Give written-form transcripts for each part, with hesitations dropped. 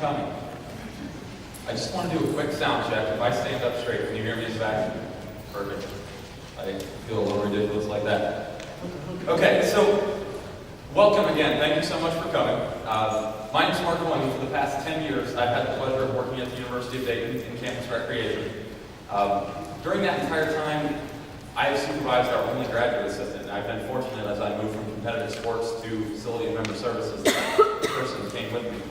coming. I just want to do a quick sound check. If I stand up straight, can you hear me in the back? Perfect. I feel a little ridiculous like that. Okay, so welcome again. Thank you so much for coming. My name is Mark and for the past 10 years, I've had the pleasure of working at the University of Dayton in campus recreation. During that entire time, I have supervised our only graduate assistant. I've been fortunate as I moved from competitive sports to facility and member services that person came with me.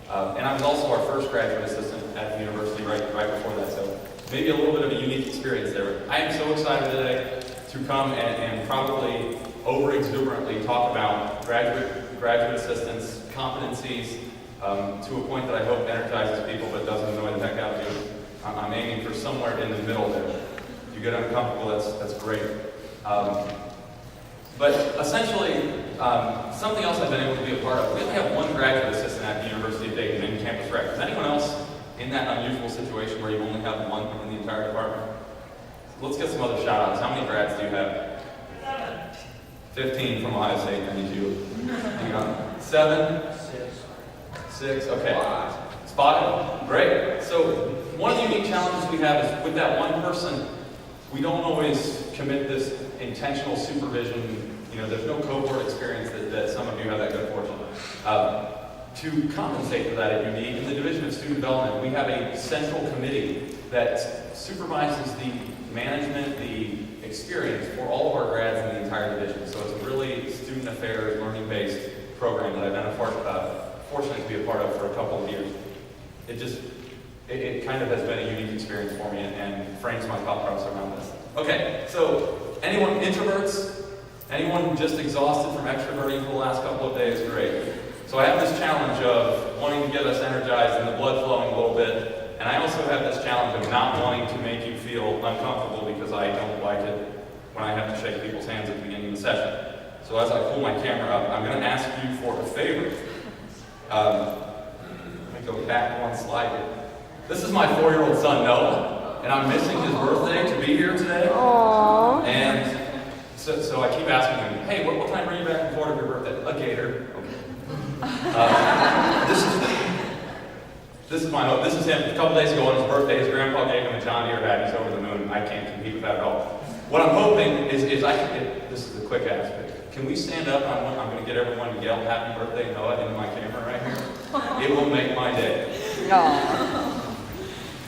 And I was also our first graduate assistant at the university right before that, so maybe a little bit of a unique experience there. I am so excited today to come and probably over-exuberantly talk about graduate assistants, competencies, to a point that I hope energizes people but doesn't annoy the heck out of you. I'm aiming for somewhere in the middle there. If you get uncomfortable, that's great. But essentially, something else I've been able to be a part of. We only have one graduate assistant at the University of Dayton in campus rec. Is anyone else in that unusual situation where you only have one in the entire department? Let's get some other shout outs. How many grads do you have? 15 from Ohio State. I need you. 7? 6. Okay. Spotted? Great. So one of the unique challenges we have is with that one person, we don't always commit this intentional supervision. You know, there's no cohort experience that some of you have that good fortune. To compensate for that at UD, in the Division of Student Development, we have a central committee that supervises the management, the experience for all of our grads in the entire division. So it's a really student affairs, learning-based program that I've been fortunate to be a part of for a couple of years. It kind of has been a unique experience for me and frames my thought process around this. Okay, so anyone introverts? Anyone just exhausted from extroverting for the last couple of days? Great. So I have this challenge of wanting to get us energized and the blood flowing a little bit, and I also have this challenge of not wanting to make you feel uncomfortable because I don't like it when I have to shake people's hands at the beginning of the session. So as I pull my camera up, I'm going to ask you for a favor. Let me go back one slide here. This is my 4-year-old son, Noah, and I'm missing his birthday to be here today. Aww. And so I keep asking him, hey, what time are you back in Florida for your birthday? A gator. Okay. This is him. A couple days ago on his birthday, his grandpa gave him a John Deere hat. He's over the moon. I can't compete with that at all. What I'm hoping is I can get, this is a quick aspect. Can we stand up? I'm going to get everyone to yell happy birthday Noah into my camera right here. It will make my day. Aww.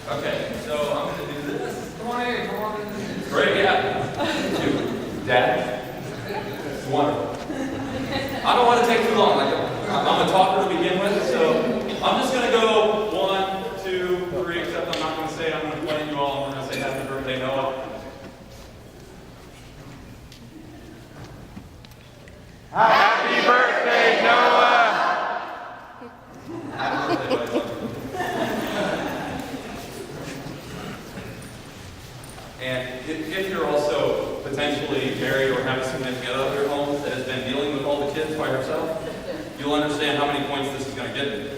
Okay, so I'm going to do this. Come on in. Great, yeah. Thank you. Dad? It's wonderful. I don't want to take too long. I'm a talker to begin with, so I'm just going to go 1, 2, 3, except I'm not going to say it. I'm going to blame you all. I'm going to say happy birthday, Noah. Happy birthday, Noah! Happy birthday, buddy. And if you're also potentially married or have a significant other at your home that has been dealing with all the kids by herself, you'll understand how many points this is going to get me.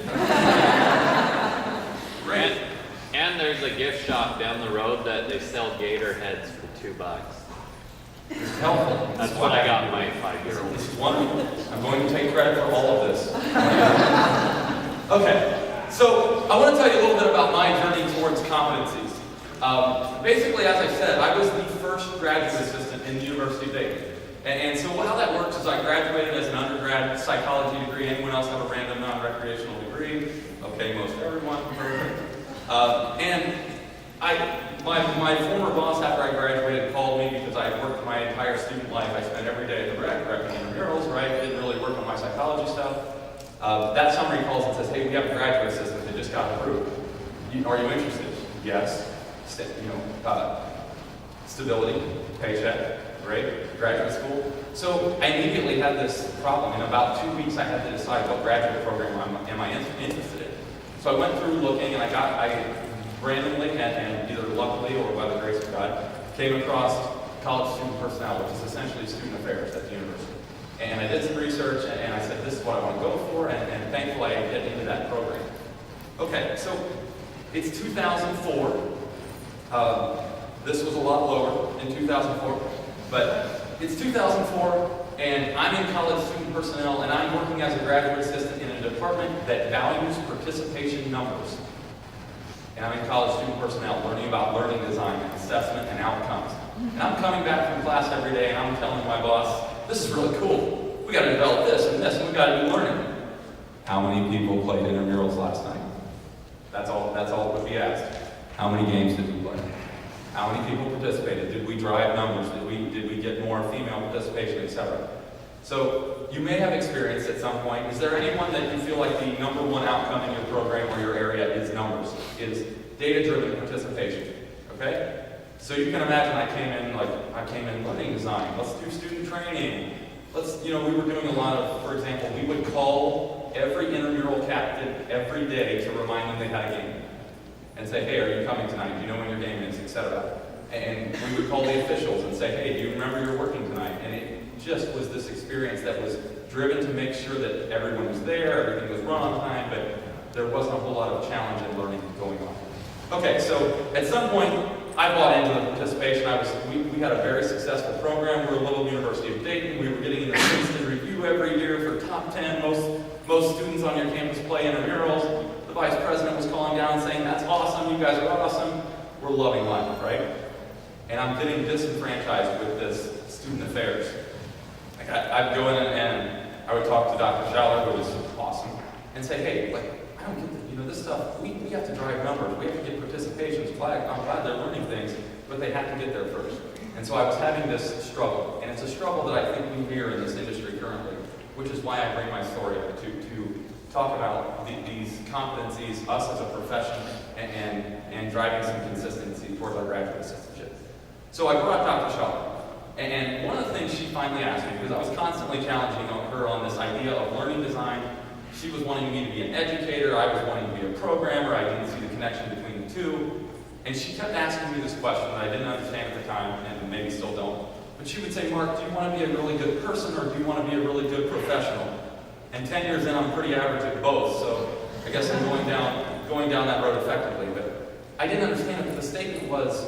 Great. And there's a gift shop down the road that they sell gator heads for $2. It's helpful. That's what I got my 5-year-old. This is wonderful. I'm going to take credit for all of this. Okay, so I want to tell you a little bit about my journey towards competencies. Basically, as I said, I was the first graduate assistant in the University of Dayton. And so how that works is I graduated as an undergrad psychology degree. Anyone else have a random non-recreational degree? Okay, most everyone. Perfect. And my former boss after I graduated called me because I worked my entire student life. I spent every day at the rec, wrecking intramurals, right? Didn't really work on my psychology stuff. That summary calls and says, hey, we have a graduate assistant that just got approved. Are you interested? Yes. Stability, paycheck, great, graduate school. So I immediately had this problem. In about 2 weeks, I had to decide what graduate program am I interested in. So I went through looking, and I randomly and either luckily or by the grace of God, came across college student personnel, which is essentially student affairs at the university. And I did some research, and I said, this is what I want to go for, and thankfully I get into that program. Okay, so it's 2004. This was a lot lower in 2004, but it's 2004, and I'm in college student personnel, and I'm working as a graduate assistant in a department that values participation numbers. And I'm in college student personnel, learning about learning design and assessment and outcomes. And I'm coming back from class every day and I'm telling my boss, this is really cool. We got to develop this, and we got to do learning. How many people played intramurals last night? That's all that would be asked. How many games did we play? How many people participated? Did we drive numbers? Did we get more female participation, etc.? So you may have experienced at some point, is there anyone that you feel like the number one outcome in your program or your area is numbers, is data-driven participation, okay? So you can imagine I came in learning design, let's do student training, we were doing a lot of, for example, we would call every intramural captain every day to remind them they had a game. And say, hey, are you coming tonight? Do you know when your game is, etc. And we would call the officials and say, hey, do you remember you're working tonight? And it just was this experience that was driven to make sure that everyone was there, everything was run on time, but there wasn't a whole lot of challenge and learning going on. Okay, so at some point, I bought into the participation. We had a very successful program. We're a little University of Dayton. We were getting in the Princeton Review every year for top 10. Most students on your campus play intramurals. The vice president was calling down saying, that's awesome, you guys are awesome. We're loving life, right? And I'm getting disenfranchised with this student affairs. I'd go in and I would talk to Dr. Schaller, who was awesome, and say, hey, I don't get this stuff, we have to drive numbers, we have to get participations flagged. I'm glad they're learning things, but they have to get there first. And so I was having this struggle, and it's a struggle that I think we hear in this industry currently, which is why I bring my story up, to talk about these competencies, us as a profession, and driving some consistency towards our graduate assistantship. So I brought Dr. Schaller. And one of the things she finally asked me, because I was constantly challenging her on this idea of learning design, she was wanting me to be an educator, I was wanting to be a programmer, I didn't see the connection between the two. And she kept asking me this question that I didn't understand at the time, and maybe still don't. But she would say, Mark, do you want to be a really good person, or do you want to be a really good professional? And 10 years in, I'm pretty average at both, so I guess I'm going down that road effectively. But I didn't understand it, but the statement was,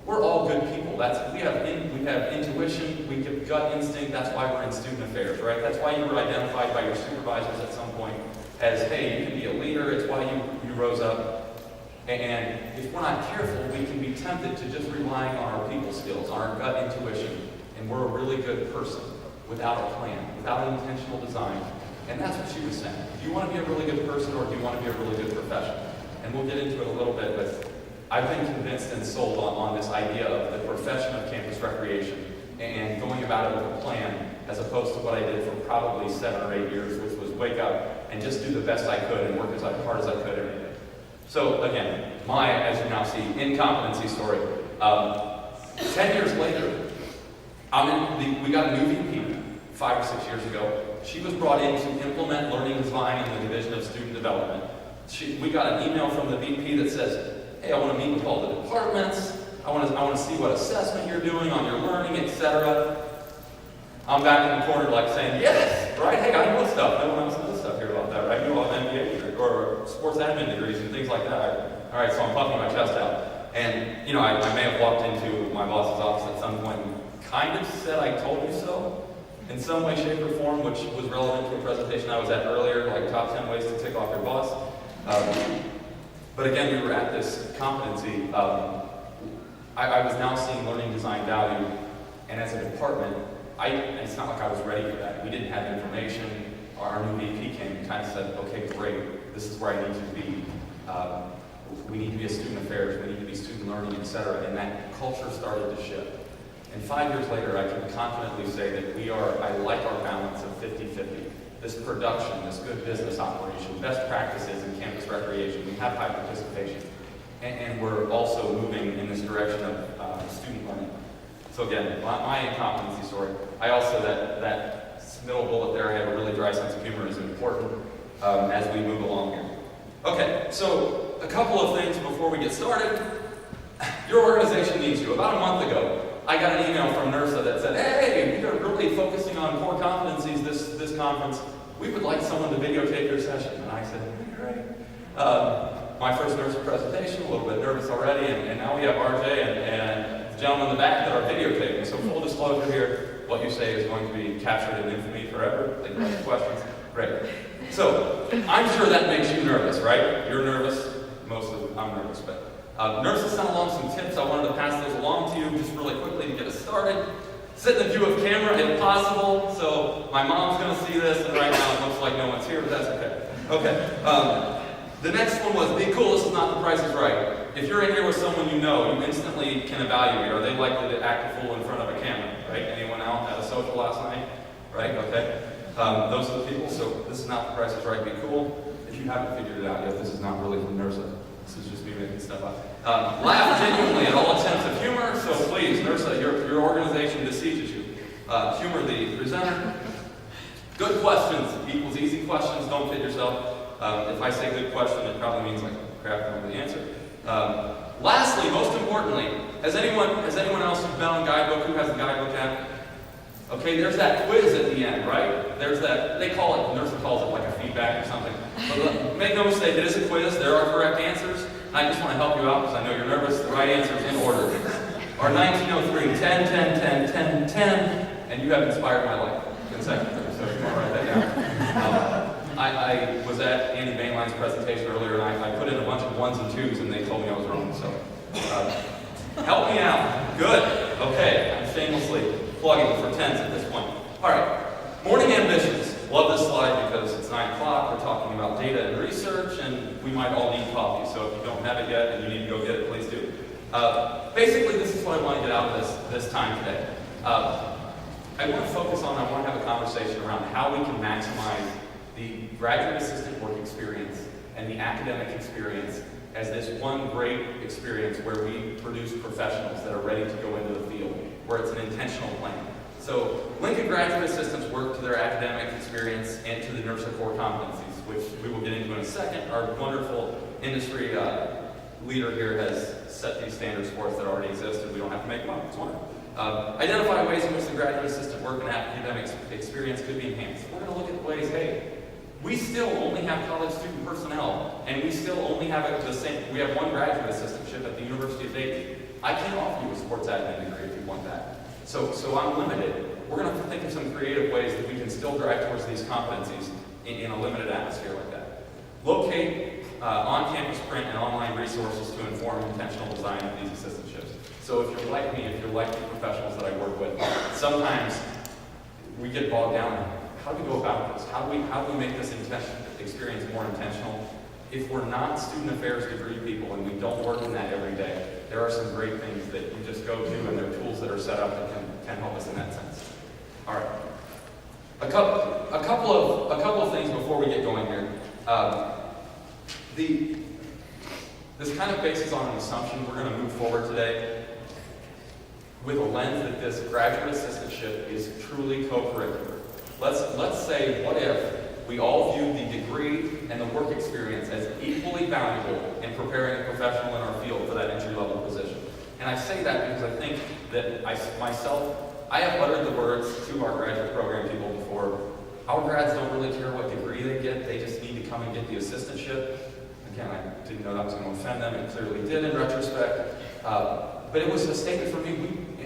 we're all good people. We have intuition, we have gut instinct, that's why we're in student affairs, right? That's why you were identified by your supervisors at some point as, hey, you can be a leader, it's why you rose up. And if we're not careful, we can be tempted to just relying on our people skills, on our gut intuition, and we're a really good person without a plan, without an intentional design. And that's what she was saying. Do you want to be a really good person, or do you want to be a really good professional? And we'll get into it a little bit, but I've been convinced and sold on this idea of the profession of campus recreation and going about it with a plan, as opposed to what I did for probably 7 or 8 years, which was wake up and just do the best I could and work as hard as I could every day. So again, my, as you now see, incompetency story. 10 years later, we got a new VP 5 or 6 years ago. She was brought in to implement learning design in the Division of Student Development. We got an email from the VP that says, hey, I want to meet with all the departments. I want to see what assessment you're doing on your learning, etc. I'm back in the corner saying, yes, right? Hey, I know stuff. No one else knows stuff here about that, right? You all have MBA or sports admin degrees and things like that. All right, so I'm puffing my chest out. And, I may have walked into my boss's office at some point and kind of said, I told you so, in some way, shape, or form, which was relevant to a presentation I was at earlier, like top 10 ways to tick off your boss. But again, we were at this competency. I was now seeing learning design value, and as a department, it's not like I was ready for that. We didn't have information. Our new VP came and kind of said, okay, great, this is where I need you to be. We need to be a student affairs, we need to be student learning, etc. And that culture started to shift. And 5 years later, I can confidently say that I like our balance of 50-50. This production, this good business operation, best practices in campus recreation, we have high participation. And we're also moving in this direction of student learning. So again, my incompetency story. I also, that middle bullet there, I have a really dry sense of humor, is important as we move along here. Okay, so a couple of things before we get started. Your organization needs you. About a month ago, I got an email from NIRSA that said, hey, we are really focusing on core competencies this conference. We would like someone to videotape your session. And I said, great. My first NIRSA presentation, a little bit nervous already, and now we have RJ and the gentleman in the back that are videotaping. So full disclosure here, what you say is going to be captured in infamy forever. Thank you for the questions. Great. So, I'm sure that makes you nervous, right? You're nervous. I'm nervous, but NIRSA sent along some tips. I wanted to pass those along to you just really quickly to get us started. Sit in the view of camera if possible. So my mom's going to see this, and right now it looks like no one's here, but that's okay. Okay. The next one was, be cool, this is not The Price is Right. If you're in here with someone you know, you instantly can evaluate. Are they likely to act a fool in front of a camera, right? Anyone out at a social last night? Right, okay. Those are the people, so this is not The Price is Right, be cool. If you haven't figured it out yet, this is not really from NIRSA. This is just me making stuff up. Laugh genuinely at all attempts of humor, so please, NIRSA, your organization beseeches you. Humor the presenter. Good questions equals easy questions, don't kid yourself. If I say good question, it probably means like crap, I don't know the answer. Lastly, most importantly, has anyone else who's been on Guidebook, who has the Guidebook app? Okay, there's that quiz at the end, right? There's that, they call it, NIRSA calls it like a feedback or something. But make no mistake, it is a quiz, there are correct answers. And I just want to help you out because I know you're nervous. The right answers in order are 1903, 10, 10, 10, 10, 10, and you have inspired my life consecutively, so you want to write that down. I was at Andy Bainline's presentation earlier, and I put in a bunch of 1s and 2s, and they told me I was wrong, so help me out. Good. Okay, I'm shamelessly plugging for 10s at this point. All right, morning ambitions. Love this slide because it's 9 o'clock. We're talking about data and research, and we might all need coffee. So if you don't have it yet and you need to go get it, please do. Basically, this is what I want to get out of this time today. I want to have a conversation around how we can maximize the graduate assistant work experience and the academic experience as this one great experience where we produce professionals that are ready to go into the field, where it's an intentional plan. So Lincoln graduate assistants work to their academic experience and to the NIRSA core competencies, which we will get into in a second. Our wonderful industry leader here has set these standards for us that already exist, and we don't have to make them up. It's wonderful. Identify ways in which the graduate assistant work and academic experience could be enhanced. We're going to look at the ways, hey, we still only have college student personnel, and we still only have we have one graduate assistantship at the University of Dayton. I can't offer you a sports admin degree if you want that. So I'm limited. We're going to have to think of some creative ways that we can still drive towards these competencies in a limited atmosphere like that. Locate on-campus print and online resources to inform intentional design of these assistantships. So if you're like me, if you're like the professionals that I work with, sometimes we get bogged down in how do we go about this? How do we make this experience more intentional? If we're not student affairs degree people and we don't work in that every day, there are some great things that you just go to, and there are tools that are set up that can help us in that sense. All right. A couple of things before we get going here. This kind of bases on an assumption. We're going to move forward today with a lens that this graduate assistantship is truly co-curricular. Let's say, what if we all viewed the degree and the work experience as equally valuable in preparing a professional in our field for that entry-level position? And I say that because I think that I have uttered the words to our graduate program people before. Our grads don't really care what degree they get, they just need to come and get the assistantship. Again, I didn't know that was going to offend them, and clearly did in retrospect. But it was a statement for me,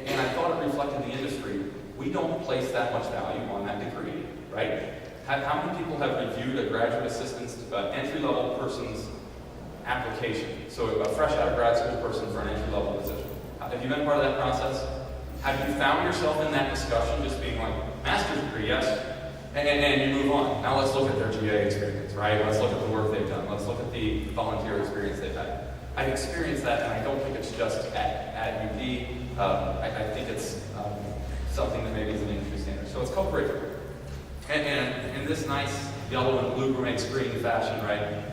and I thought it reflected the industry. We don't place that much value on that degree, right? How many people have reviewed a graduate assistant's entry-level person's application? So a fresh out of grad school person for an entry-level position. Have you been part of that process? Have you found yourself in that discussion just being like, master's degree, yes, and you move on. Now let's look at their GA experience, right? Let's look at the work they've done. Let's look at the volunteer experience they've had. I've experienced that, and I don't think it's just at UD. I think it's something that maybe is an industry standard. So it's co-curricular. And in this nice yellow and blue gourmet screen fashion, right,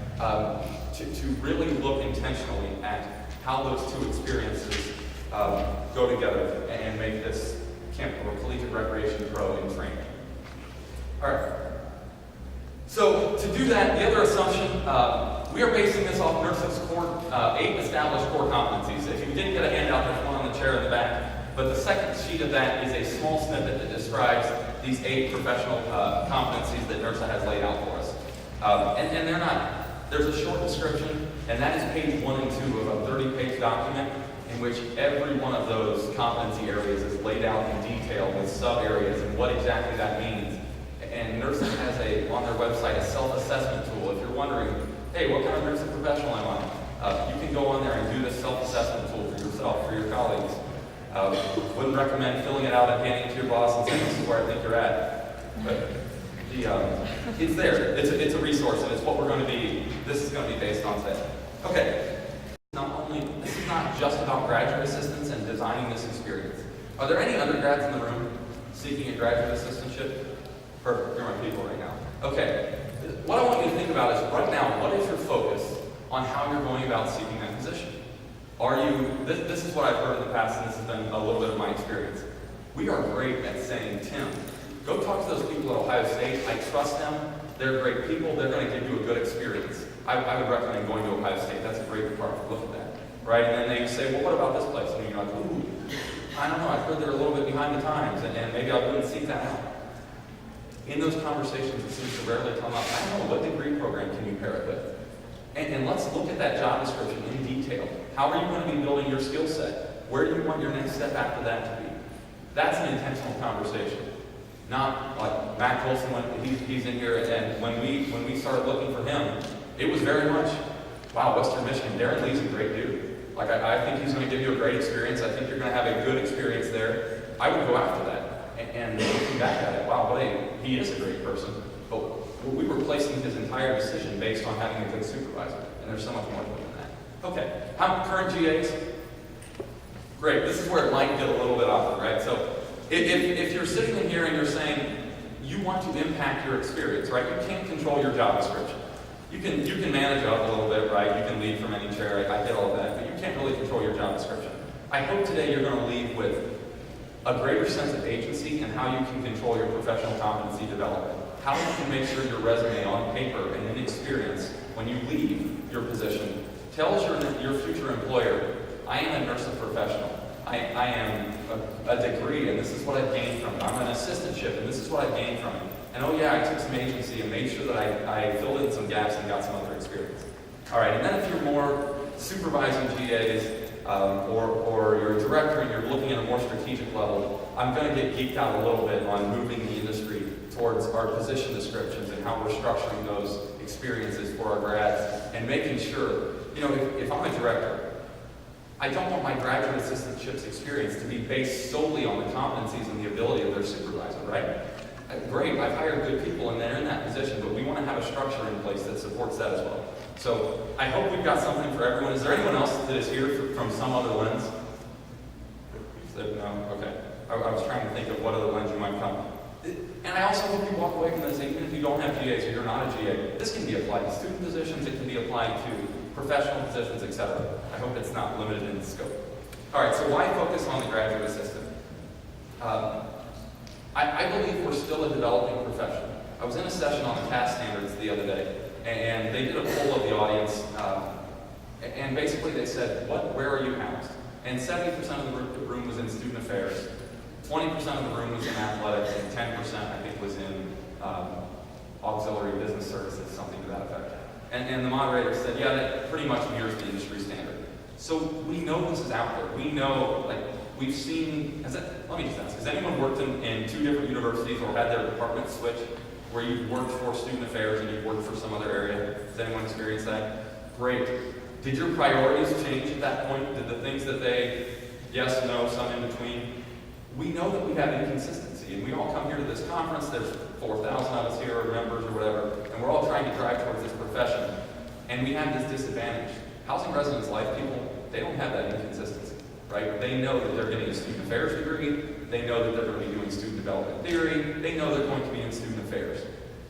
to really look intentionally at how those two experiences go together and make this camp or collegiate recreation pro in training. All right. So to do that, the other assumption, we are basing this off NIRSA's 8 established core competencies. If you didn't get a handout, there's one on the chair in the back. But the second sheet of that is a small snippet that describes these 8 professional competencies that NIRSA has laid out for us. And they're not. There's a short description, and that is page 1 and 2 of a 30-page document in which every one of those competency areas is laid out in detail with sub-areas and what exactly that means. And NIRSA has on their website a self-assessment tool. If you're wondering, hey, what kind of NIRSA professional am I? You can go on there and do this self-assessment tool for yourself, for your colleagues. Wouldn't recommend filling it out and handing it to your boss and saying, this is where I think you're at. But it's there. It's a resource, and it's what we're going to be, this is going to be based on today. Okay. This is not just about graduate assistants and designing this experience. Are there any undergrads in the room seeking a graduate assistantship? Perfect, you're my people right now. Okay, what I want you to think about is right now, what is your focus on how you're going about seeking that position? This is what I've heard in the past, and this has been a little bit of my experience. We are great at saying, Tim, go talk to those people at Ohio State. I trust them. They're great people. They're going to give you a good experience. I would recommend going to Ohio State. That's a great department. Look at that. Right? And then they say, well, what about this place? And you're like, ooh, I don't know. I've heard they're a little bit behind the times, and maybe I wouldn't seek that out. In those conversations, it seems to rarely come up. I don't know, what degree program can you pair it with? And let's look at that job description in detail. How are you going to be building your skill set? Where do you want your next step after that to be? That's an intentional conversation. Not like Matt Colson, when he's in here, and when we started looking for him, it was very much, wow, Western Michigan, Darren Lee's a great dude. Like, I think he's going to give you a great experience. I think you're going to have a good experience there. I would go after that. And looking back at it, wow, he is a great person. But we were placing his entire decision based on having a good supervisor. And there's so much more than that. Okay, current GAs? Great, this is where it might get a little bit awkward, right? So if you're sitting in here and you're saying you want to impact your experience, right? You can't control your job description. You can manage it up a little bit, right? You can lead from any chair. I get all of that, but you can't really control your job description. I hope today you're going to leave with a greater sense of agency and how you can control your professional competency development. How you can make sure your resume on paper and in experience, when you leave your position, tells your future employer, I am a NIRSA professional. I am a degree, and this is what I've gained from it. I'm an assistantship, and this is what I've gained from it. And oh yeah, I took some agency and made sure that I filled in some gaps and got some other experience. All right, and then if you're more supervising GAs, or you're a director and you're looking at a more strategic level, I'm going to get geeked out a little bit on moving the industry towards our position descriptions and how we're structuring those experiences for our grads and making sure, if I'm a director, I don't want my graduate assistantships experience to be based solely on the competencies and the ability of their supervisor, right? Great, I've hired good people and they're in that position, but we want to have a structure in place that supports that as well. So I hope we've got something for everyone. Is there anyone else that is here from some other lens? You said no? Okay. I was trying to think of what other lens you might come. And I also hope you walk away from this, even if you don't have GAs or you're not a GA, this can be applied to student positions, it can be applied to professional positions, etc. I hope it's not limited in scope. All right, so why focus on the graduate assistant? I believe we're still a developing profession. I was in a session on the CAS standards the other day, and they did a poll of the audience, and basically they said, where are you housed? And 70% of the room was in student affairs, 20% of the room was in athletics, and 10% I think was in auxiliary business services, something to that effect. And the moderator said, yeah, that pretty much mirrors the industry standard. So we know this is out there. We know, we've seen, let me just ask, has anyone worked in two different universities or had their department switch where you've worked for student affairs and you've worked for some other area? Has anyone experienced that? Great. Did your priorities change at that point? Did the things that yes, no, some in between? We know that we have inconsistency, and we all come here to this conference, there's 4,000 of us here, or members, or whatever, and we're all trying to drive towards this profession, and we have this disadvantage. Housing residence life people, they don't have that inconsistency, right? They know that they're getting a student affairs degree, they know that they're going to be doing student development theory, they know they're going to be in student affairs.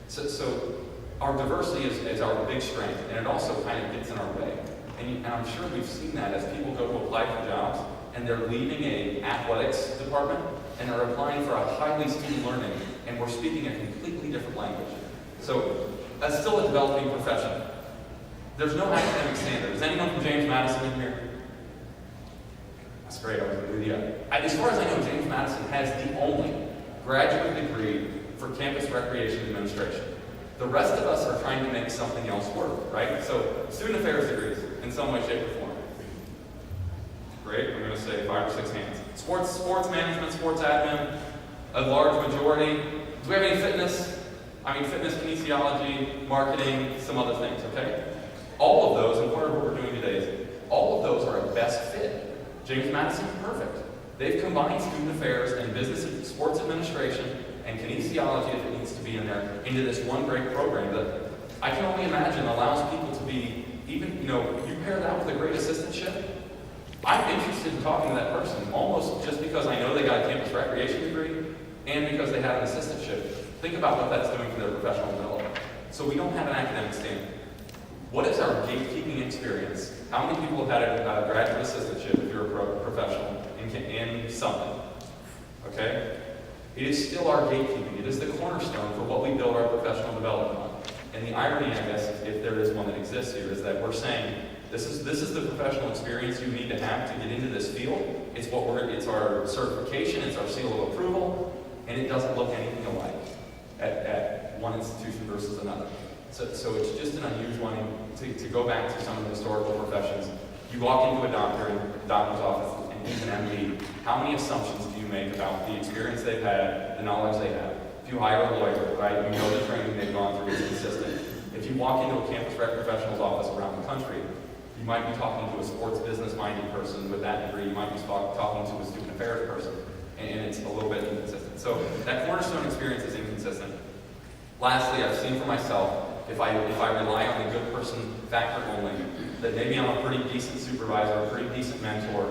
So our diversity is our big strength, and it also kind of gets in our way. And I'm sure we've seen that as people go to apply for jobs, and they're leaving an athletics department, and they're applying for a highly student learning, and we're speaking a completely different language. So, as still a developing profession, there's no academic standard. Is anyone from James Madison in here? That's great, I was with you. As far as I know, James Madison has the only graduate degree for campus recreation administration. The rest of us are trying to make something else work, right? So, student affairs degrees, in some way, shape, or form. Great, I'm going to say 5 or 6 hands. Sports management, sports admin, a large majority. Do we have any fitness? I mean, fitness, kinesiology, marketing, some other things, okay? All of those, and part of what we're doing today is, all of those are a best fit. James Madison's perfect. They've combined student affairs and business and sports administration and kinesiology, if it needs to be in there, into this one great program that I can only imagine allows people to be, even, you pair that with a great assistantship. I'm interested in talking to that person, almost just because I know they got a campus recreation degree and because they have an assistantship. Think about what that's doing for their professional development. So we don't have an academic standing. What is our gatekeeping experience? How many people have had a graduate assistantship if you're a professional in something? Okay? It is still our gatekeeping. It is the cornerstone for what we build our professional development on. And the irony, I guess, if there is one that exists here, is that we're saying this is the professional experience you need to have to get into this field. It's our certification, it's our seal of approval, and it doesn't look anything alike at one institution versus another. So it's just an unusual one to go back to some of the historical professions. You walk into a doctor's office, and he's an MD. How many assumptions do you make about the experience they've had, the knowledge they have? If you hire a lawyer, right, you know the training they've gone through is consistent. If you walk into a campus rec professional's office around the country, you might be talking to a sports business-minded person with that degree. You might be talking to a student affairs person, and it's a little bit inconsistent. So that cornerstone experience is inconsistent. Lastly, I've seen for myself, if I rely on the good person factor only, that maybe I'm a pretty decent supervisor, a pretty decent mentor.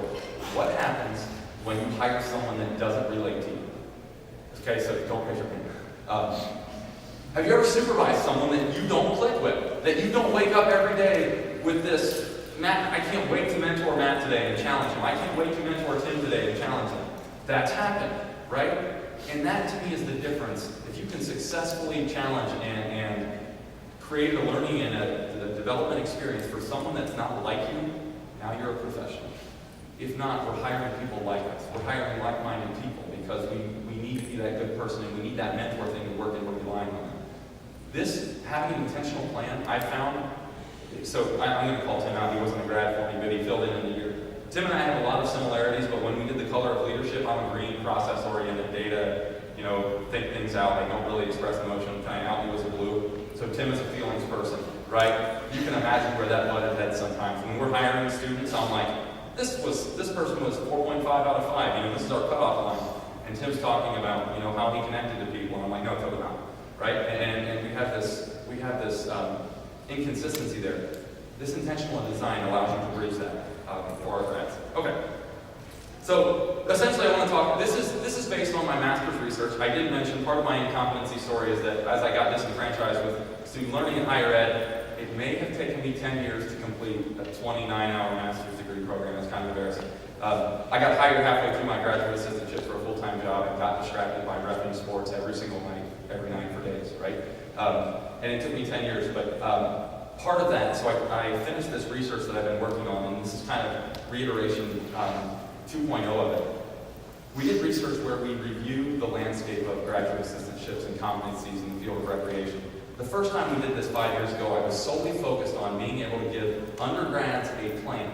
What happens when you hire someone that doesn't relate to you? Okay, so don't raise your hand. Have you ever supervised someone that you don't click with? That you don't wake up every day with this, Matt, I can't wait to mentor Matt today and challenge him. I can't wait to mentor Tim today and challenge him. That's happened, right? And that to me is the difference. If you can successfully challenge and create a learning and a development experience for someone that's not like you, now you're a professional. If not, we're hiring people like us. We're hiring like-minded people because we need to be that good person and we need that mentor thing to work and we're relying on them. This, having an intentional plan, I found, so I'm going to call Tim out. He wasn't a grad for me, but he filled in the year. Tim and I have a lot of similarities, but when we did the color of leadership, I'm a green, process-oriented, data, think things out. I don't really express emotion. Kind of out me was a blue. So Tim is a feelings person, right? You can imagine where that butted head sometimes. When we're hiring students, I'm like, this person was 4.5 out of 5. This is our cutoff line. And Tim's talking about, how he connected to people. And I'm like, no, totally not, right? And we have this inconsistency there. This intentional design allows you to bridge that for our grads. Okay. So essentially, I want to talk. This is based on my master's research. I did mention part of my incompetency story is that as I got disenfranchised with student learning in higher ed, it may have taken me 10 years to complete a 29-hour master's degree program. It's kind of embarrassing. I got hired halfway through my graduate assistantship for a full-time job and got distracted by repping sports every night for days, right? And it took me 10 years, but part of that, so I finished this research that I've been working on, and this is kind of reiteration 2.0 of it. We did research where we reviewed the landscape of graduate assistantships and competencies in the field of recreation. The first time we did this 5 years ago, I was solely focused on being able to give undergrads a plan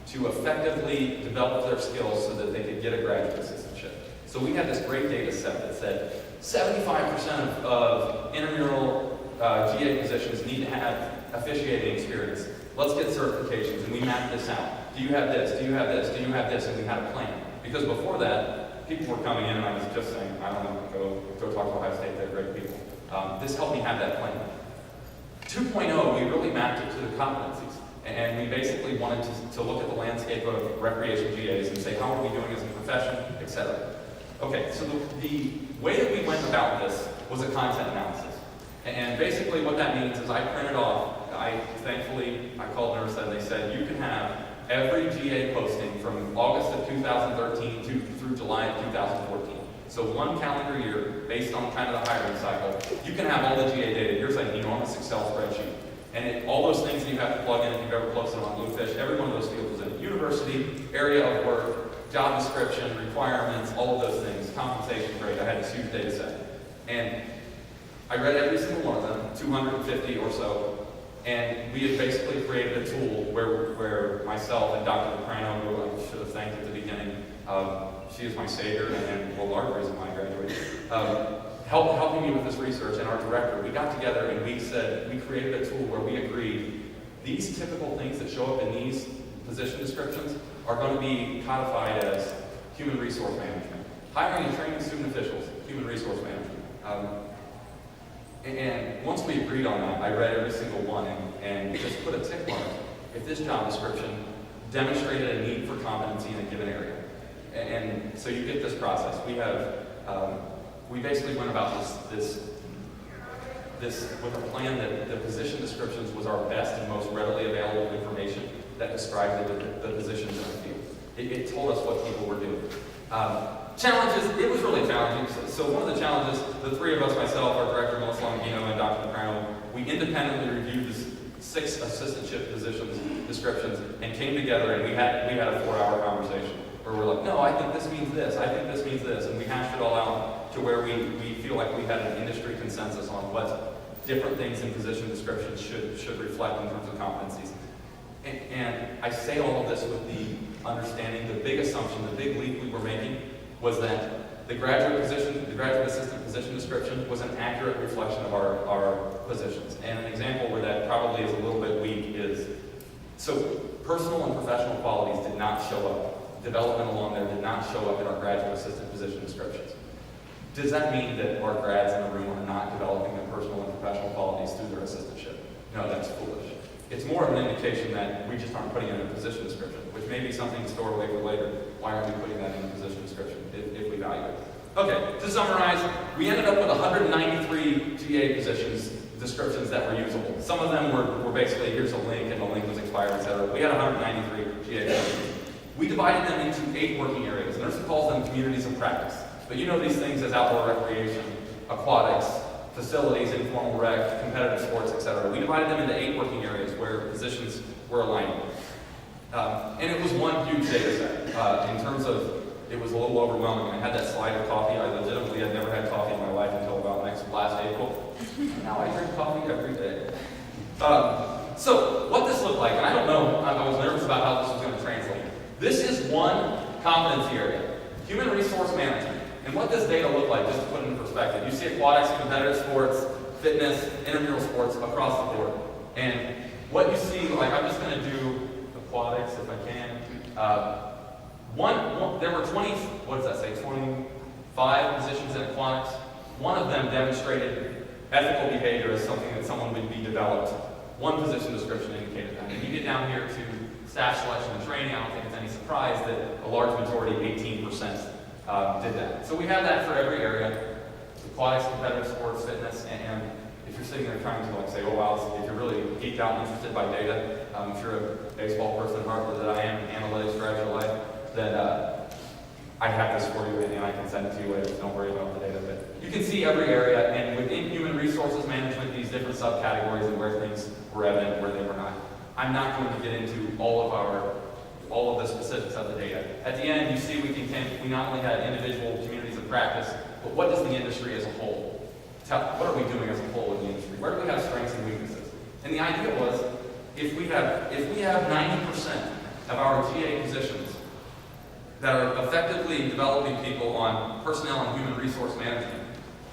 to effectively develop their skills so that they could get a graduate assistantship. So we had this great data set that said 75% of intramural GA positions need to have officiating experience. Let's get certifications, and we mapped this out. Do you have this? Do you have this? Do you have this? And we had a plan. Because before that, people were coming in, and I was just saying, I don't know, go talk to Ohio State, they're great people. This helped me have that plan. 2.0, we really mapped it to the competencies. And we basically wanted to look at the landscape of recreation GAs and say, how are we doing as a profession, et cetera. Okay, so the way that we went about this was a content analysis. And basically what that means is I printed off, thankfully, I called NIRSA and they said, you can have every GA posting from August of 2013 through July of 2014. So one calendar year, based on kind of the hiring cycle, you can have all the GA data. Here's an enormous Excel spreadsheet. And all those things that you have to plug in if you've ever posted on Bluefish, every one of those fields is in it. University, area of work, job description, requirements, all of those things, compensation grade. I had this huge data set. And I read every single one of them, 250 or so, and we had basically created a tool where myself and Dr. Leprano, who I should have thanked at the beginning, she is my savior and, well, large reason why I graduated, helping me with this research, and our director, we got together and we created a tool where we agreed these typical things that show up in these position descriptions are going to be codified as human resource management. Hiring and training student officials, human resource management. And once we agreed on that, I read every single one and just put a tick mark if this job description demonstrated a need for competency in a given area. And so you get this process. We basically went about this with a plan that the position descriptions was our best and most readily available information that described the positions in the field. It told us what people were doing. Challenges, it was really challenging. So one of the challenges, the three of us, myself, our director, Melissa Longino, and Dr. Crano, we independently reviewed the 6 assistantship positions descriptions and came together and we had a 4-hour conversation where we're like, no, I think this means this, I think this means this, and we hashed it all out to where we feel like we had an industry consensus on what different things in position descriptions should reflect in terms of competencies. And I say all of this with the understanding, the big assumption, the big leap we were making was that the graduate assistant position description was an accurate reflection of our positions. And an example where that probably is a little bit weak is, so personal and professional qualities did not show up. Development along there did not show up in our graduate assistant position descriptions. Does that mean that our grads in the room are not developing their personal and professional qualities through their assistantship? No, that's foolish. It's more of an indication that we just aren't putting it in a position description, which may be something to store away for later. Why aren't we putting that in a position description if we value it? Okay, to summarize, we ended up with 193 GA positions descriptions that were usable. Some of them were basically, here's a link, and the link was expired, etc. We had 193 GA positions. We divided them into 8 working areas. NIRSA calls them communities of practice. But you know these things as outdoor recreation, aquatics, facilities, informal rec, competitive sports, etc. We divided them into 8 working areas where positions were aligning. And it was one huge data set. In terms of, it was a little overwhelming. I had that slide of coffee. I legitimately had never had coffee in my life until about last April. Now I drink coffee every day. So what this looked like, and I don't know, I was nervous about how this was going to translate. This is one competency area, human resource management. And what does data look like, just to put it in perspective? You see aquatics, competitive sports, fitness, intramural sports across the board. And what you see, like I'm just going to do aquatics if I can. There were 25 positions in aquatics. One of them demonstrated ethical behavior as something that someone would be developed. One position description indicated that. And you get down here to staff selection and training, I don't think it's any surprise that a large majority, 18%, did that. So we have that for every area: aquatics, competitive sports, fitness, and if you're sitting there trying to say, oh wow, if you're really geeked out and interested by data, I'm sure a baseball person at Harvard that I am, analytics, graduate life, that I have this for you and I can send it to you later, so don't worry about the data. But you can see every area, and within human resources management, these different subcategories and where things were evident, where they were not. I'm not going to get into all of the specifics of the data. At the end, you see we not only had individual communities of practice, but what does the industry as a whole? What are we doing as a whole in the industry? Where do we have strengths and weaknesses? And the idea was, if we have 90% of our GA positions that are effectively developing people on personnel and human resource management,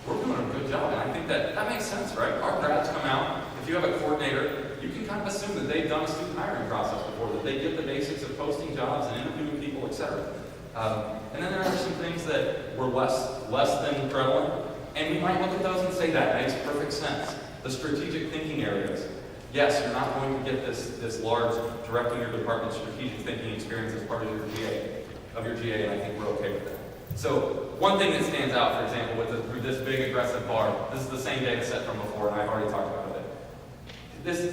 we're doing a good job. And I think that makes sense, right? Our grads come out, if you have a coordinator, you can kind of assume that they've done a student hiring process before, that they get the basics of posting jobs and interviewing people, etc. And then there are some things that were less than prevalent, and we might look at those and say that makes perfect sense. The strategic thinking areas. Yes, you're not going to get this large directing your department's strategic thinking experience as part of your GA, and I think we're okay with that. So one thing that stands out, for example, with this big aggressive bar, this is the same data set from before, and I've already talked about it.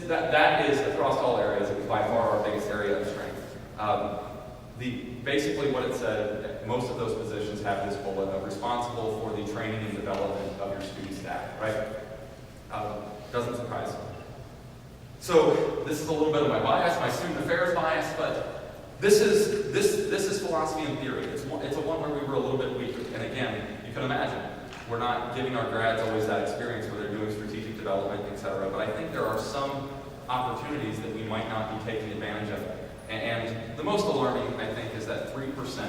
That is across all areas. It was by far our biggest area of strength. Basically what it said, most of those positions have this bullet of responsible for the training and development of your student staff, right? Doesn't surprise me. So this is a little bit of my bias, my student affairs bias, but this is philosophy and theory. It's a one where we were a little bit weaker. And again, you can imagine, we're not giving our grads always that experience where they're doing strategic development, etc. But I think there are some opportunities that we might not be taking advantage of. And the most alarming, I think, is that 3%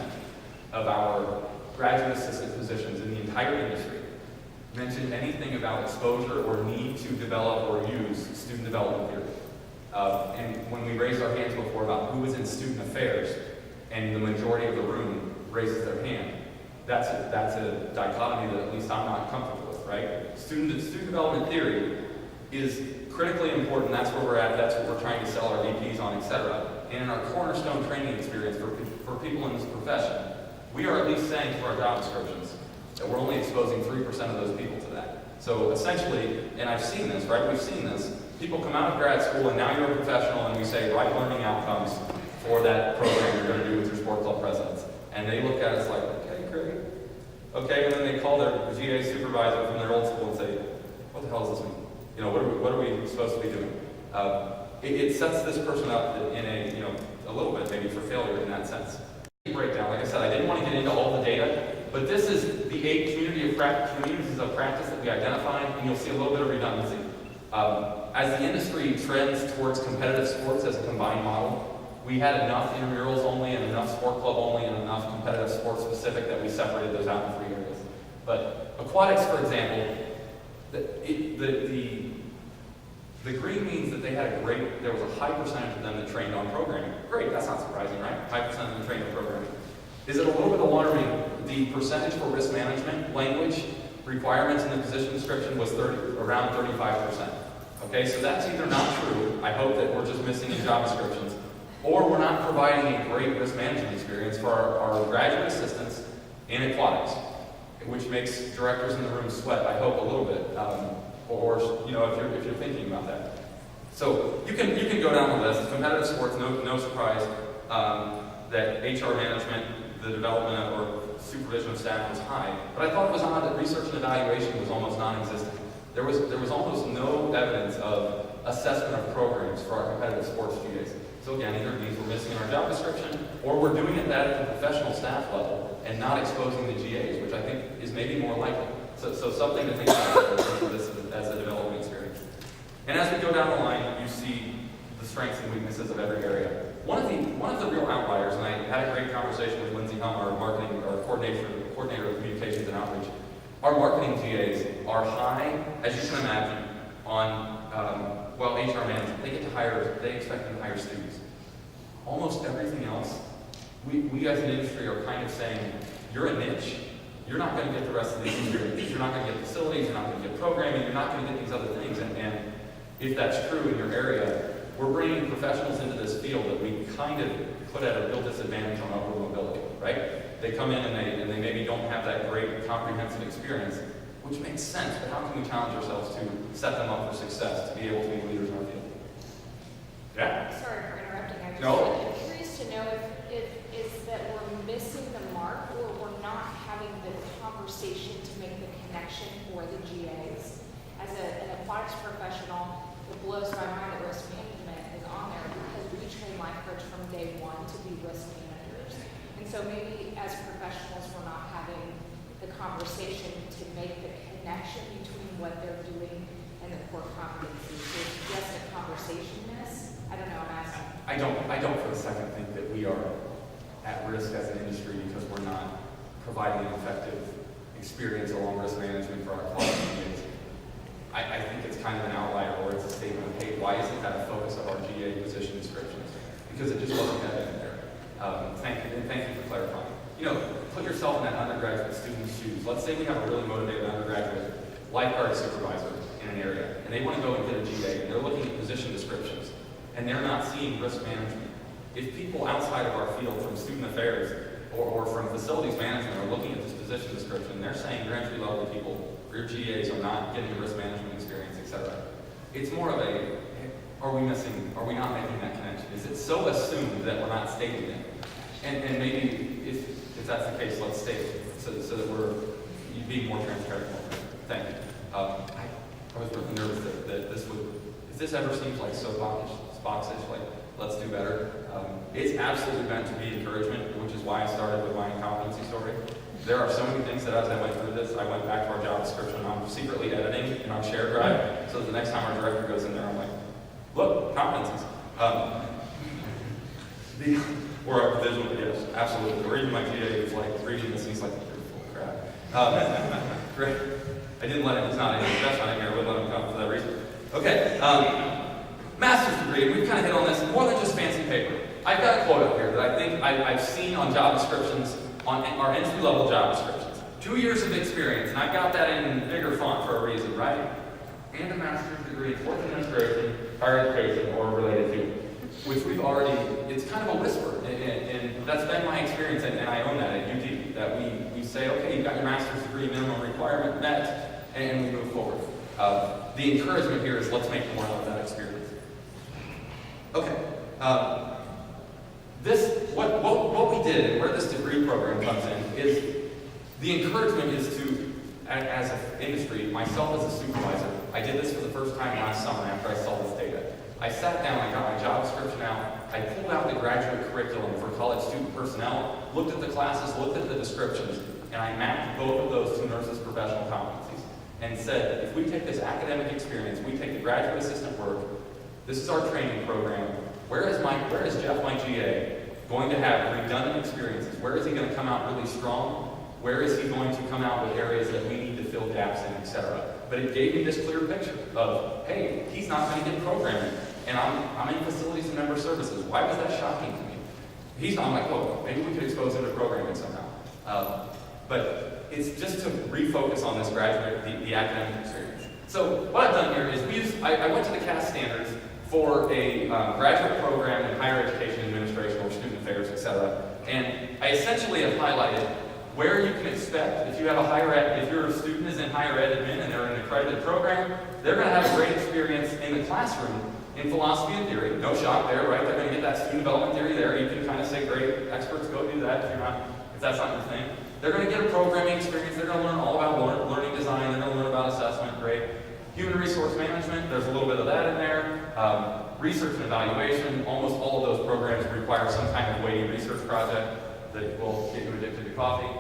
of our graduate assistant positions in the entire industry mentioned anything about exposure or need to develop or use student development theory. And when we raised our hands before about who was in student affairs, and the majority of the room raises their hand, that's a dichotomy that at least I'm not comfortable with, right? Student development theory is critically important. That's where we're at. That's what we're trying to sell our VPs on, etc. And in our cornerstone training experience for people in this profession, we are at least saying to our job descriptions that we're only exposing 3% of those people to that. So essentially, and I've seen this, right? We've seen this. People come out of grad school and now you're a professional and we say, write learning outcomes for that program you're going to do with your sport club presidents. And they look at us like, okay, great. Okay, and then they call their GA supervisor from their old school and say, what the hell does this mean? You know, what are we supposed to be doing? It sets this person up in a little bit maybe for failure in that sense. Breakdown, like I said, I didn't want to get into all the data, but this is the 8 communities of practice that we identified, and you'll see a little bit of redundancy. As the industry trends towards competitive sports as a combined model, we had enough intramurals only and enough sport club only and enough competitive sports specific that we separated those out in 3 areas. But aquatics, for example, the green means that there was a high percentage of them that trained on programming. Great, that's not surprising, right? High percent of them trained on programming. Is it a little bit alarming? The percentage for risk management language requirements in the position description was around 35%. Okay, so that's either not true, I hope that we're just missing in job descriptions, or we're not providing a great risk management experience for our graduate assistants in aquatics, which makes directors in the room sweat, I hope, a little bit. Or if you're thinking about that. So you can go down the list. Competitive sports, no surprise that HR management, the development or supervision of staff was high. But I thought it was odd that research and evaluation was almost non-existent. There was almost no evidence of assessment of programs for our competitive sports GAs. So again, either of these we're missing in our job description, or we're doing it at the professional staff level and not exposing the GAs, which I think is maybe more likely. So something to think about for this as a development experience. And as we go down the line, you see the strengths and weaknesses of every area. One of the real outliers, and I had a great conversation with Lindsay Helm, our marketing, our coordinator of communications and outreach. Our marketing GAs are high, as you can imagine, on HR management. They expect them to hire students. Almost everything else, we as an industry are kind of saying, you're a niche. You're not going to get the rest of these experiences. You're not going to get facilities, you're not going to get programming, you're not going to get these other things. And if that's true in your area, we're bringing professionals into this field that we kind of put at a real disadvantage on upward mobility, right? They come in and they maybe don't have that great comprehensive experience, which makes sense, but how can we challenge ourselves to set them up for success, to be able to be leaders in our field? Yeah? Sorry for interrupting. No. I'm curious to know if it's that we're missing the mark or we're not having the conversation to make the connection for the GAs. As an aquatics professional, it blows my mind that risk management is on there because we train lifeguards from day one to be risk managers. And so maybe as professionals, we're not having the conversation to make the connection between what they're doing and the core competencies. So it's just a conversation miss. I don't know, I'm asking. I don't for a second think that we are at risk as an industry because we're not providing an effective experience along risk management for our clients. I think it's kind of an outlier, or it's a statement of, hey, why isn't that a focus of our GA position descriptions? Because it just wasn't evident there. Thank you for clarifying. Put yourself in that undergraduate student's shoes. Let's say we have a really motivated undergraduate lifeguard supervisor in an area, and they want to go and get a GA, and they're looking at position descriptions, and they're not seeing risk management. If people outside of our field from student affairs or from facilities management are looking at this position description, they're saying your entry-level people, your GAs are not getting the risk management experience, etc. It's more of a, are we not making that connection? Is it so assumed that we're not stating it? And maybe if that's the case, let's state it so that we're being more transparent. Thank you. I was really nervous that this would, if this ever seems like so boxish, like let's do better. It's absolutely meant to be encouragement, which is why I started with my incompetency story. There are so many things that as I went through this, I went back to our job description. I'm secretly editing in our shared drive, so that the next time our director goes in there, I'm like, look, competencies. Or our visual, yes, absolutely. Or even my TA who's like reading this, he's like, you're full of crap. Great. I didn't let him, he's not any professional in here, I wouldn't let him come for that reason. Okay, master's degree, we've kind of hit on this, more than just fancy paper. I've got a quote up here that I think I've seen on job descriptions, on our entry-level job descriptions. 2 years of experience, and I've got that in bigger font for a reason, right? And a master's degree in sports administration, higher education, or related to, which we've already, it's kind of a whisper, and that's been my experience, and I own that at UT, that we say, okay, you've got your master's degree minimum requirement met, and we move forward. The encouragement here is let's make more of that experience. Okay, what we did, and where this degree program comes in, is the encouragement is to, as an industry, myself as a supervisor, I did this for the first time last summer after I saw this data. I sat down, I got my job description out, I pulled out the graduate curriculum for college student personnel, looked at the classes, looked at the descriptions, and I mapped both of those to NIRSA's professional competencies and said, if we take this academic experience, we take the graduate assistant work, this is our training program, where is Jeff, my GA, going to have redundant experiences? Where is he going to come out really strong? Where is he going to come out with areas that we need to fill gaps in, etc.? But it gave me this clear picture of, hey, he's not going to get programming, and I'm in facilities and member services. Why was that shocking to me? I'm like, oh, maybe we could expose him to programming somehow. But it's just to refocus on this graduate, the academic experience. So what I've done here is I went to the CAS standards for a graduate program in higher education administration or student affairs, etc. And I essentially have highlighted where you can expect, if you have a higher ed, if your student is in higher ed admin and they're in an accredited program, they're going to have a great experience in the classroom in philosophy and theory. No shock there, right? They're going to get that student development theory there. You can kind of say, great, experts go do that if that's not your thing. They're going to get a programming experience. They're going to learn all about learning design. They're going to learn about assessment, great. Human resource management, there's a little bit of that in there. Research and evaluation, almost all of those programs require some kind of weighty research project that will get you addicted to coffee.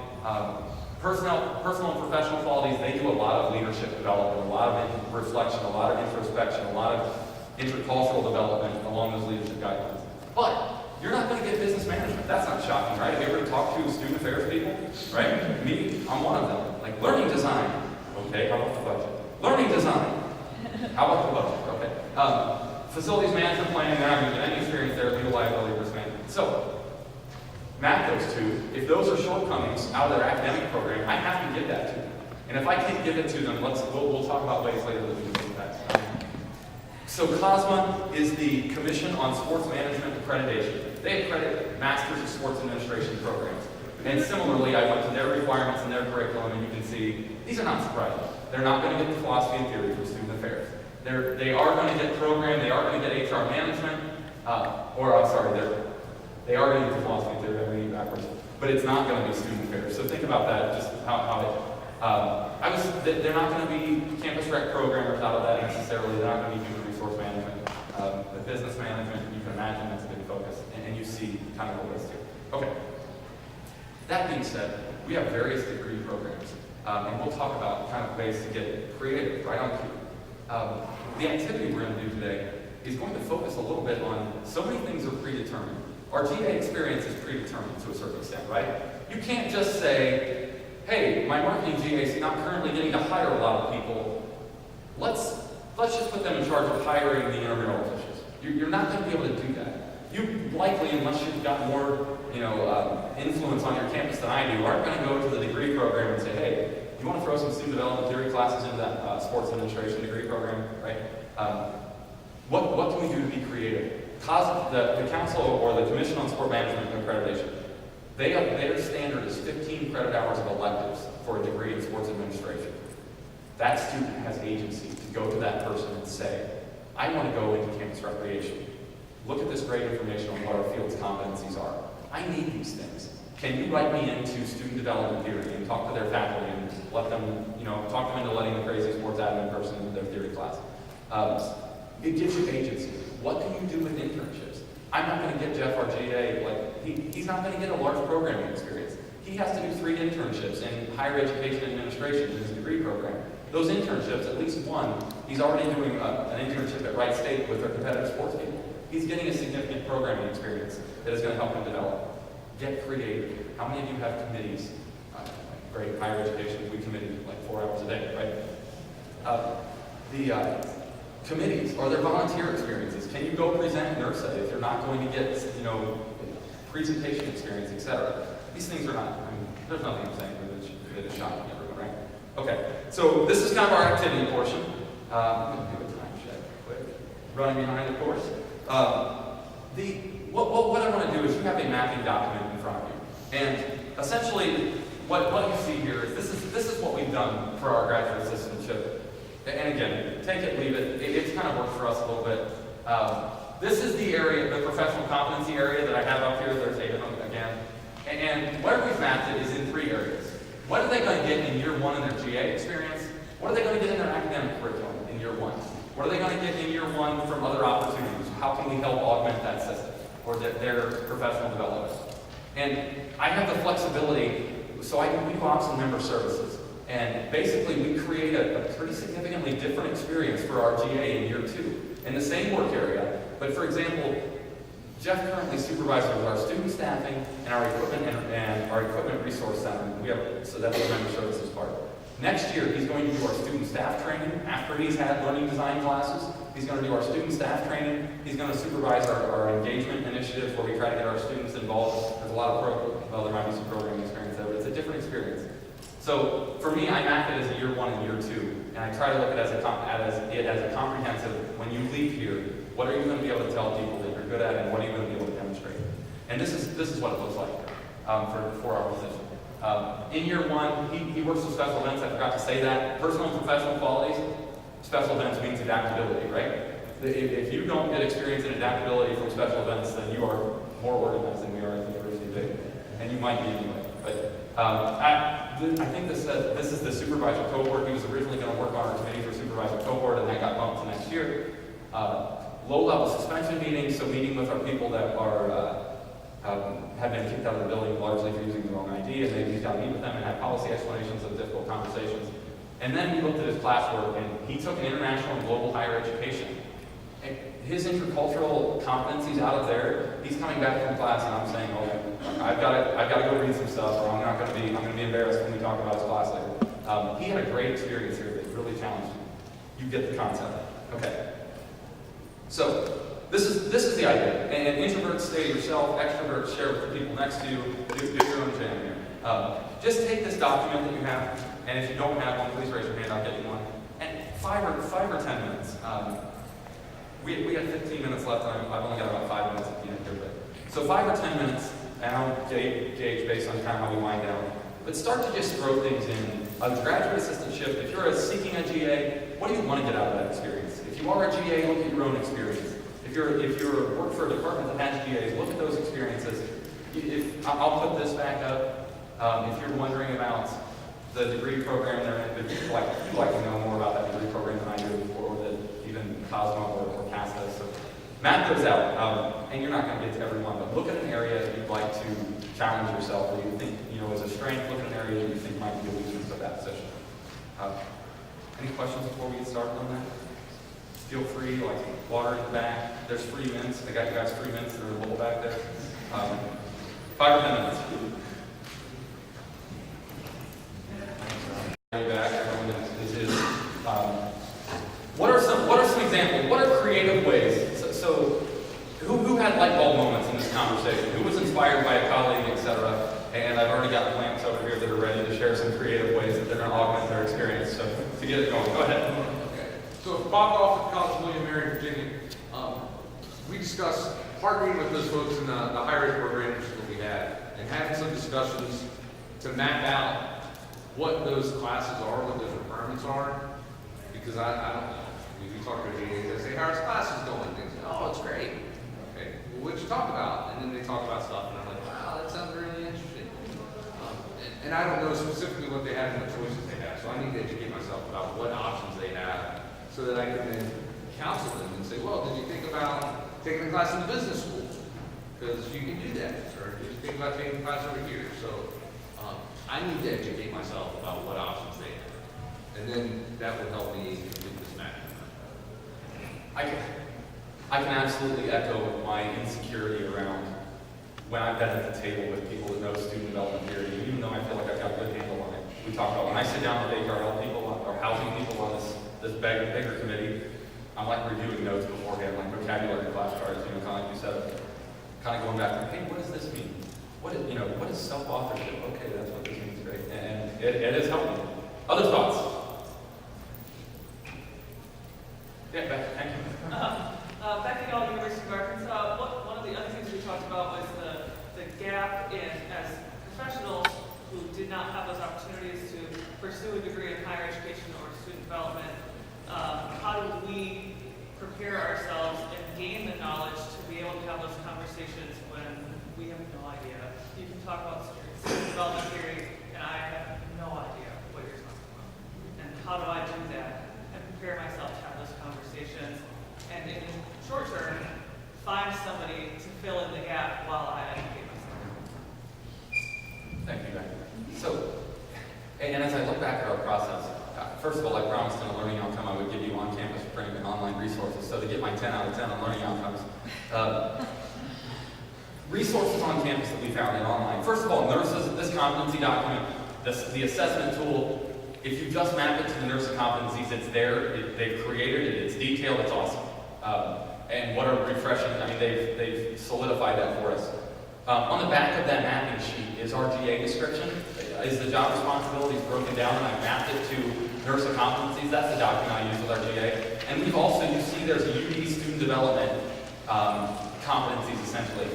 Personal and professional qualities, they do a lot of leadership development, a lot of reflection, a lot of introspection, a lot of intercultural development along those leadership guidelines. But you're not going to get business management. That's not shocking, right? Have you ever talked to student affairs people? Right? Me, I'm one of them. Like learning design. Okay, how about the budget? Learning design. How about the budget? Okay. Facilities management planning, they're not going to get any experience there, legal liability, risk management. So, map those two. If those are shortcomings out of their academic program, I have to give that to them. And if I can't give it to them, we'll talk about ways later that we can do that. So COSMA is the Commission on Sports Management Accreditation. They accredit Masters of Sports Administration programs. And similarly, I went to their requirements and their curriculum, and you can see, these are not surprising. They're not going to get the philosophy and theory from student affairs. They are going to get program, they are going to get HR management, they are going to get the philosophy and theory, I'm reading backwards, but it's not going to be student affairs. So think about that, just they're not going to be campus rec programmers out of that necessarily, they're not going to be human resource management. The business management, you can imagine that's a big focus, and you see kind of a list here. Okay. That being said, we have various degree programs, and we'll talk about kind of ways to get creative, right on cue. The activity we're going to do today is going to focus a little bit on so many things are predetermined. Our GA experience is predetermined to a certain extent, right? You can't just say, hey, my marketing GA is not currently getting to hire a lot of people. Let's just put them in charge of hiring the intramural officials. You're not going to be able to do that. You likely, unless you've got more influence on your campus than I do, aren't going to go to the degree program and say, hey, you want to throw some student development theory classes into that sports administration degree program, right? What can we do to be creative? The council or the Commission on Sport Management and Accreditation, their standard is 15 credit hours of electives for a degree in sports administration. That student has agency to go to that person and say, I want to go into campus recreation. Look at this great information on what our field's competencies are. I need these things. Can you write me into student development theory and talk to their faculty and let them, talk them into letting the crazy sports admin person into their theory class? It gives you agency. What can you do with internships? I'm not going to get Jeff, our GA, he's not going to get a large programming experience. He has to do 3 internships in higher education administration in his degree program. Those internships, at least one, he's already doing an internship at Wright State with their competitive sports people. He's getting a significant programming experience that is going to help him develop. Get creative. How many of you have committees? great higher education. We committee like 4 hours a day, right? The committees, are there volunteer experiences? Can you go present NIRSA if you're not going to get, presentation experience, etc.? These things are not, I mean, there's nothing I'm saying that is shocking everyone, right? Okay, so this is kind of our activity portion. I'm going to do a time check quick. Running behind, of course. What I want to do is you have a mapping document in front of you. And essentially, what you see here is this is what we've done for our graduate assistantship. And again, take it, leave it. It's kind of worked for us a little bit. This is the area, the professional competency area that I have up here. There's 8 of them again. And where we've mapped it is in 3 areas. What are they going to get in year 1 in their GA experience? What are they going to get in their academic curriculum in year 1? What are they going to get in year 1 from other opportunities? How can we help augment that system or their professional development? And I have the flexibility, so we do ops and member services. And basically, we create a pretty significantly different experience for our GA in year 2 in the same work area. But for example, Jeff currently supervises our student staffing and our equipment resource center. So that's the member services part. Next year, he's going to do our student staff training. After he's had learning design classes, he's going to do our student staff training. He's going to supervise our engagement initiatives where we try to get our students involved. There's a lot of there might be some programming experience there, but it's a different experience. So for me, I map it as a year 1 and year 2, and I try to look at it as a comprehensive. When you leave here, what are you going to be able to tell people that you're good at, and what are you going to be able to demonstrate? And this is what it looks like for our position. In year 1, he works with special events. I forgot to say that. Personal and professional qualities. Special events means adaptability, right? If you don't get experience in adaptability from special events, then you are more organized than we are at the University of Dayton, and you might be anyway. But I think this is the supervisor cohort. He was originally going to work on our committee for supervisor cohort, and that got bumped to next year. Low-level suspension meetings, so meeting with our people that have been kicked out of the building largely for using the wrong ID, and maybe he's got to meet with them and have policy explanations of difficult conversations. And then we looked at his classwork, and he took an international and global higher education. And his intercultural competencies out of there, he's coming back from class, and I'm saying, oh, I've got to go read some stuff, or I'm going to be embarrassed when we talk about his class later. He had a great experience here that really challenged him. You get the concept. Okay. So this is the idea. And introverts stay to yourself, extroverts share with the people next to you, do your own jam here. Just take this document that you have, and if you don't have one, please raise your hand, I'll get you one. And 5 or 10 minutes. We have 15 minutes left, and I've only got about 5 minutes at the end here. So 5 or 10 minutes, and I'll gauge based on kind of how we wind down. But start to just throw things in. A graduate assistantship, if you're seeking a GA, what do you want to get out of that experience? If you are a GA, look at your own experience. If you're work for a department that has GAs, look at those experiences. I'll put this back up. If you're wondering about the degree program they're in, if you'd like to know more about that degree program than I do, or that even Cosmo or CASTA. So map those out, and you're not going to get to every one, but look at an area that you'd like to challenge yourself, or you think is a strength. Look at an area that you think might be a weakness of that position. Any questions before we get started on that? Feel free, like water in the back. There's free mints. I got you guys free mints. They're in the bowl back there. 5 or 10 minutes. Back. What are some examples? What are creative ways? So who had light bulb moments in this conversation? Who was inspired by a colleague, etc.? And I've already got plants over here that are ready to share some creative ways that they're going to augment their experience. So to get it going, go ahead. Okay. So Bob off at College of William and Mary, Virginia. We discussed partnering with those folks in the higher ed programs that we had, and having some discussions to map out what those classes are, what those requirements are. Because I don't know. We talk to GAs, they say, how's classes going? They say, oh, it's great. Okay, well, what'd you talk about? And then they talk about stuff, and I'm like, wow, that sounds really interesting. And I don't know specifically what they have and what choices they have, so I need to educate myself about what options they have so that I can then counsel them and say, well, did you think about taking a class in the business school? Because you can do that. Or did you think about taking a class over here? So I need to educate myself about what options they have. And then that will help me complete this map. I can absolutely echo my insecurity around when I've been at the table with people that know student development theory, even though I feel like I've got a good handle on it. we talk about. When I sit down with HR health people or housing people on this bigger committee, I'm like reviewing notes beforehand, like vocabulary flashcards, kind of like you said, kind of going back to, hey, what does this mean? What is self-authorship? Okay, that's what this means, great. And it is helping. Other thoughts? Yeah, Becky, thank you. Becky Hall, University of Arkansas. One of the other things we talked about was the gap in, as professionals who did not have those opportunities to pursue a degree in higher education or student development, how do we prepare ourselves and gain the knowledge to be able to have those conversations when we have no idea? You can talk about student development theory, and I have no idea what you're talking about. And how do I do that and prepare myself to have those conversations? And in the short term, find somebody to fill in the gap while I educate myself. Thank you, Becky. So, and as I look back at our process, first of all, I promised in a learning outcome I would give you on-campus training and online resources. So to get my 10 out of 10 on learning outcomes, resources on campus that we found and online. First of all, NIRSA, this competency document, the assessment tool, if you just map it to the NIRSA competencies, it's there, they've created it, it's detailed, it's awesome. And what a refreshing, I mean, they've solidified that for us. On the back of that mapping sheet is our GA description. Is the job responsibilities broken down, and I mapped it to NIRSA competencies. That's the document I use with our GA. And we've also, you see there's a UD student development competencies essentially.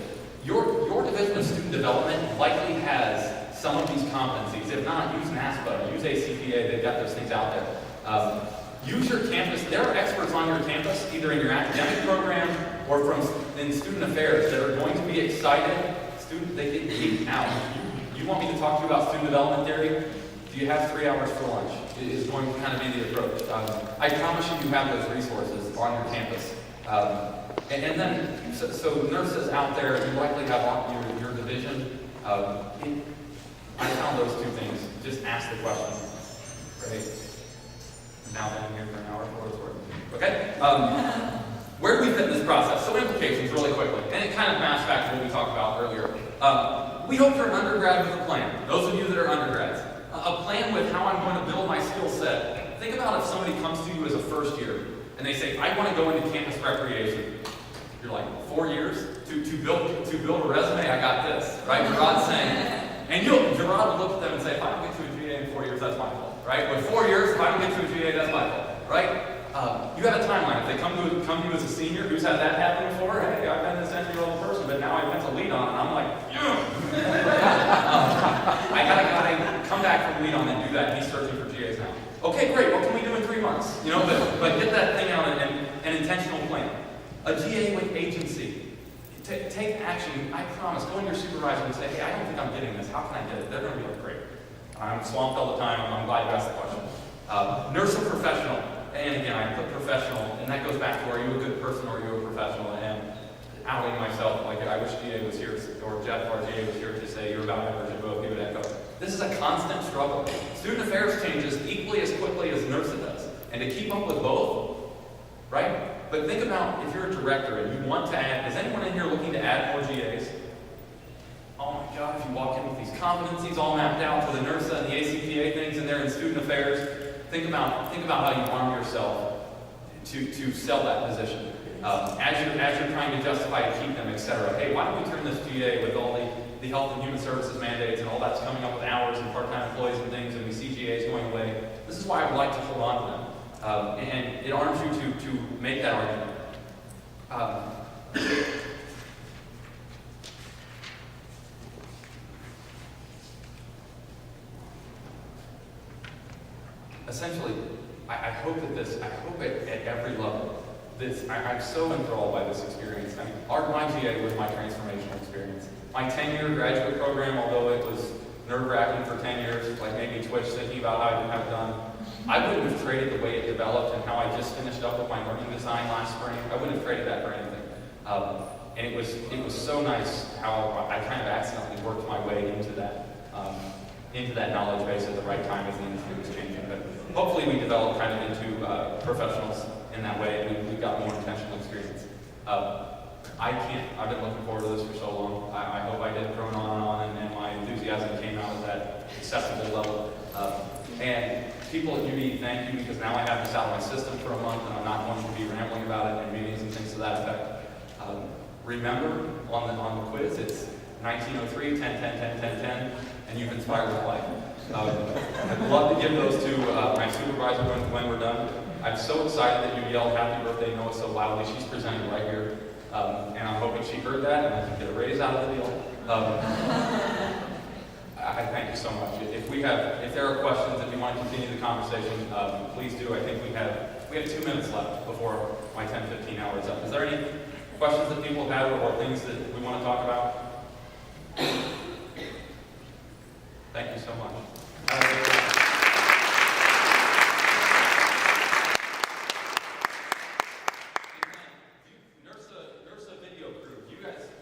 Your division of student development likely has some of these competencies. If not, use NASPA, use ACPA, they've got those things out there. Use your campus. There are experts on your campus, either in your academic program or in student affairs, that are going to be excited. They get geeked out. You want me to talk to you about student development theory? Do you have 3 hours for lunch? It is going to kind of be the approach. I promise you have those resources on your campus. And then, so NIRSA's out there, you likely have on your division. I found those two things. Just ask the question. Right? Now been here for an hour for what it's worth. Okay? Where do we fit in this process? So implications really quickly. And it kind of maps back to what we talked about earlier. We hope you're an undergrad with a plan. Those of you that are undergrads. A plan with how I'm going to build my skill set. Think about if somebody comes to you as a first year and they say, I want to go into campus recreation. You're like, 4 years? To build a resume, I got this. Right? Gerard's saying, and Gerard would look at them and say, if I don't get to a GA in 4 years, that's my fault. Right? But 4 years, if I don't get to a GA, that's my fault. Right? You have a timeline. If they come to you as a senior, who's had that happen before? Hey, I've been this entry-level person, but now I went to lead on, and I'm like, I got a guy come back from lead on and do that, and he's searching for GAs now. Okay, great. What can we do in 3 months? But get that thing out and an intentional plan. A GA with agency. Take action. I promise. Go to your supervisor and say, hey, I don't think I'm getting this. How can I get it? They're going to be like, great. I'm swamped all the time. I'm glad you asked the question. NIRSA professional. And again, I put professional, and that goes back to, are you a good person or are you a professional? And outing myself, like I wish GA was here, or Jeff, our GA was here to say you're about average and both, give it echo. This is a constant struggle. Student affairs changes equally as quickly as NIRSA does. And to keep up with both, right? But think about if you're a director and you want to add, is anyone in here looking to add more GAs? Oh my God, if you walk in with these competencies all mapped out for the NIRSA and the ACPA things in there in student affairs, think about how you arm yourself to sell that position. As you're trying to justify to keep them, etc. Hey, why don't we turn this GA with all the health and human services mandates and all that's coming up with hours and part-time employees and things, and we see GAs going away. This is why I would like to hold on to them. And it arms you to make that argument. Essentially, I hope at every level, I'm so enthralled by this experience. I mean, my GA was my transformational experience. My 10-year graduate program, although it was nerve-wracking for 10 years, like made me twitch thinking about how I didn't have it done, I wouldn't have traded the way it developed and how I just finished up with my learning design last spring. I wouldn't have traded that for anything. And it was so nice how I kind of accidentally worked my way into that knowledge base at the right time as the industry was changing. But hopefully we developed kind of into professionals in that way, and we've got more intentional experience. I've been looking forward to this for so long. I hope I didn't drone on and my enthusiasm came out at that acceptable level. people at UB, thank you, because now I have this out of my system for a month, and I'm not going to be rambling about it in meetings and things to that effect. Remember, on the quiz, it's 1903, 10, 10, 10, 10, 10, and you've inspired my life. I'd love to give those to my supervisor when we're done. I'm so excited that you yelled happy birthday Noah so loudly. She's presenting right here, and I'm hoping she heard that and I can get a raise out of the deal. I thank you so much. If there are questions, if you want to continue the conversation, please do. I think we have 2 minutes left before my 10:15 hour is up. Is there any questions that people have or things that we want to talk about? Thank you so much. NIRSA video crew.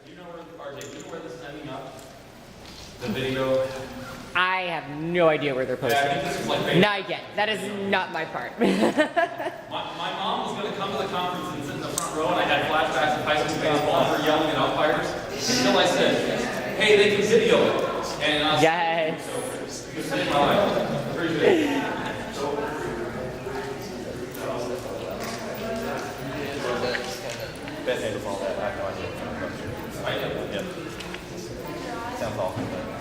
You know where, RJ, you know where this is ending up? The video. I have no idea where they're posting. Yeah, I think this is like Facebook. Not yet. That is not my part. My mom was going to come to the conference and sit in the front row, and I had flashbacks of high school baseball and her yelling at umpires until I said, hey, they can video it. And I was Yes. so you saved my life. Appreciate it. Bet native all that. I have no idea. I did. Yep. Sounds awful.